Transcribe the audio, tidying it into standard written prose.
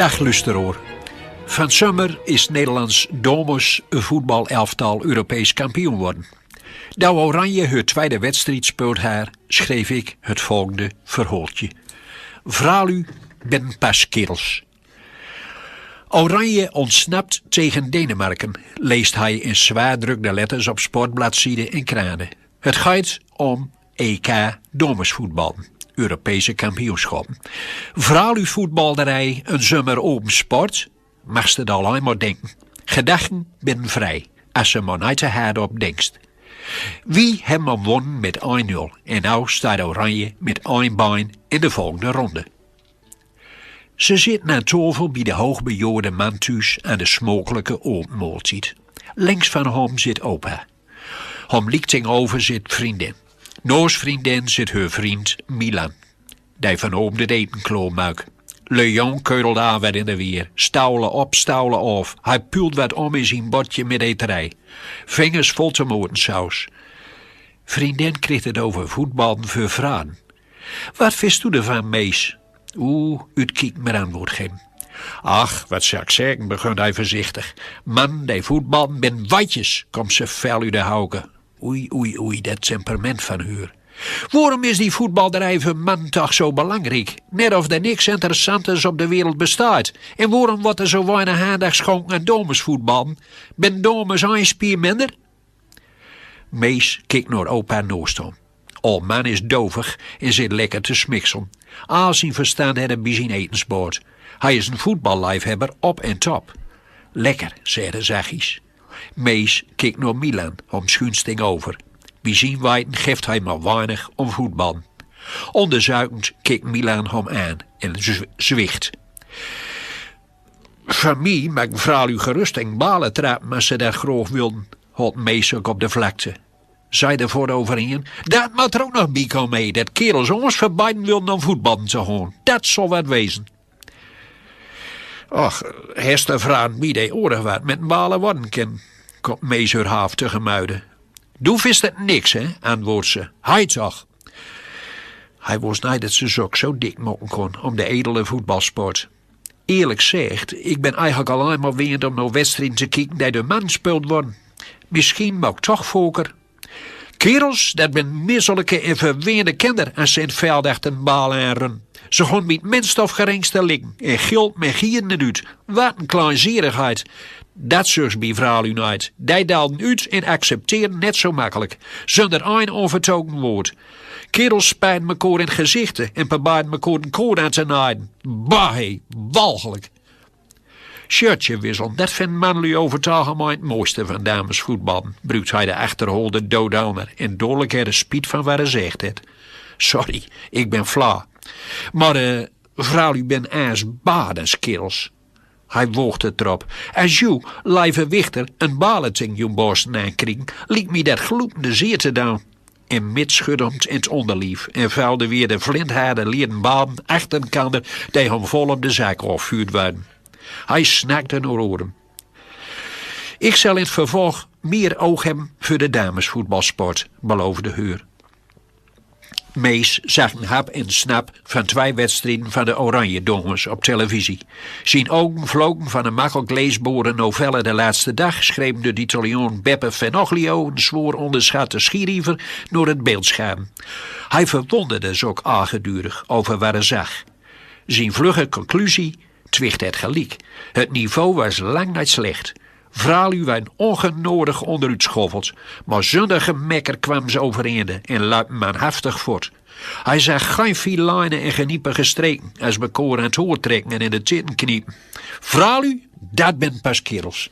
Dag luisteraar. Van zomer is Nederlands dames voetbalelftal Europees kampioen worden. Da Oranje het tweede wedstrijd speelt haar, schreef ik het volgende verhaaltje. Vralu ben pas kerels. Oranje ontsnapt tegen Denemarken, leest hij in zwaardrukte letters op sportbladzijden en kranen. Het gaat om EK damesvoetbal, Europese kampioenschappen. Vralu voetbalderij een zomer open sport, mag ze het alleen maar denken. Gedachten ben vrij, als ze maar niet te hard op denkst. Wie hebben gewonnen met 1-0 en nou staat Oranje met 1 been in de volgende ronde. Ze zit aan tafel bij de hoogbejaarde man thuis aan de smakelijke openmaaltijd. Links van hem zit opa. Hem liek tegenover zit vriendin. Naast vriendin zit haar vriend Milan. Die van oom de eten klaarmaakt. Leon keurelt aan wat in de weer. Stouwen op, stouwen af. Hij puilt wat om in zijn bordje met eterij. Vingers vol tomatensaus. Vriendin kreeg het over voetballen voor vrouwen. Wat vist u ervan, mees? Uit kijkt maar antwoord geven. Ach, wat zou ik zeggen, begon hij voorzichtig. Man, die voetballen ben watjes, komt ze fel uit de houken. Oei, dat temperament van haar. Waarom is die voetbalderij voor man toch zo belangrijk? Net of er niks interessants op de wereld bestaat. En waarom wordt er zo weinig aandacht geschonken aan damesvoetballen? Ben dames een spier minder? Mees kijkt naar opa Noostom. Al man is dovig en zit lekker te smikselen. Al zijn verstand hebben bij zijn etensbord. Hij is een voetballijfhebber op en top. Lekker, zei de zachtjes. Mees kijkt naar Milan, om schuinsting over. Bij zijn wijten geeft hij maar weinig om voetbal. Onderzuikend kijkt Milan hem aan en zwicht. Van mij mag mevrouw u gerust en balen trappen als ze dat graag wilden, had Mees ook op de vlakte. Zij ervoor overeen, dat moet er ook nog bij komen mee, dat kerels ons voor beiden wilden om voetballen te gaan. Dat zal wat wezen. Och, Hester vraagt wie die oren wat met balen worden kan, komt Mees haar half te gemuiden. Doe vist het niks, hè, antwoordt ze. Hij toch. Hij was niet dat ze zo dik mokken kon om de edele voetbalsport. Eerlijk gezegd, ik ben eigenlijk alleen maar weer om naar wedstrijden te kijken die de man speelt worden. Misschien mag ik toch foker. Kerels, dat ben misselijke en verweerde kinderen als ze in het veld achter een bal aanrennen. Ze gaan met minst of geringste liggen en gilt met gieren uit. Wat een kleinzierigheid. Dat zegt bij vrouwen uit. Die daalden uit en accepteren net zo makkelijk. Zonder een onvertogen woord. Kerels spijten elkaar in het gezichten en probeerden elkaar een koord aan te naaien. Bah, walgelijk. Shirtje wisselen, dat vindt mannen over het algemeen het mooiste van damesvoetballen, bruikt hij de achterholde dodowner en dodelijk er de spiet van wat hij zegt het. Sorry, ik ben flauw. Maar vrouw, u bent aas badens, kerels. Hij woogt het erop. Als jou, lijve wichter, een balenting je borsten aankriegen, liet me dat gloedende zeer te doen. En mitschuddend in het onderlief en vuilde weer de flintharde leren baden achter een kander die hem vol op de zaak afvuurd werden. Hij snakte naar oren. Ik zal in het vervolg meer oog hebben voor de damesvoetbalsport, beloofde Heur. Mees zag een hap en snap van 2 wedstrijden van de Oranje Dames op televisie. Zijn ogen vlogen van een makkelijk leesbare novelle De Laatste Dag, schreef de Italiaan Beppe Fenoglio, een zwoer onderschatte schieriever, door het beeldscherm. Hij verwonderde zich ook aangedurig over wat hij zag. Zijn vlugge conclusie twicht het gelijk. Het niveau was lang niet slecht. Vrouwen waren ongenodig onderuit schoffeld, maar zonder gemekker kwam ze overeende en luidt manhaftig voort. Hij zag geen veel lijnen en geniepige streken als bekoren aan het hoort trekken en in de titten kniepen. Vrouwen, dat ben pas kerels.